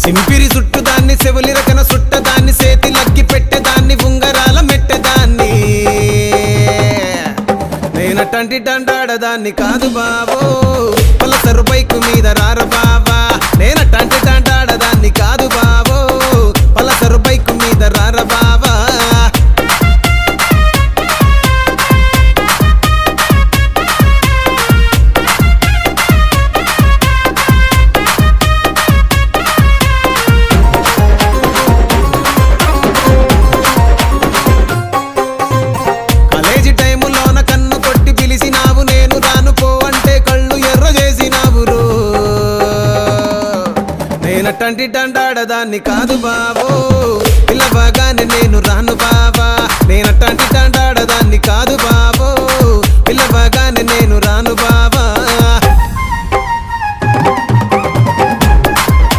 సింపిరి చుట్టుదాన్ని చెవులి రకన సుట్టదాన్ని సేతి లగ్గి పెట్టేదాన్ని ఉంగరాల మెట్టెదాన్ని నేనటంటి డండాడదాన్ని కాదు బావో పలసరు బైకు మీద రార బావా నేనటంటి డండాడదాన్ని కాదు బావో పలసరు బైకు మీద రార బావా నేనటంటి డండాడదాన్ని కాదు బావో పిల్లవగానే నేను రాను బావా నేనటంటి డండాడదాన్ని కాదు బావో పిల్లవగానే నేను రాను బావా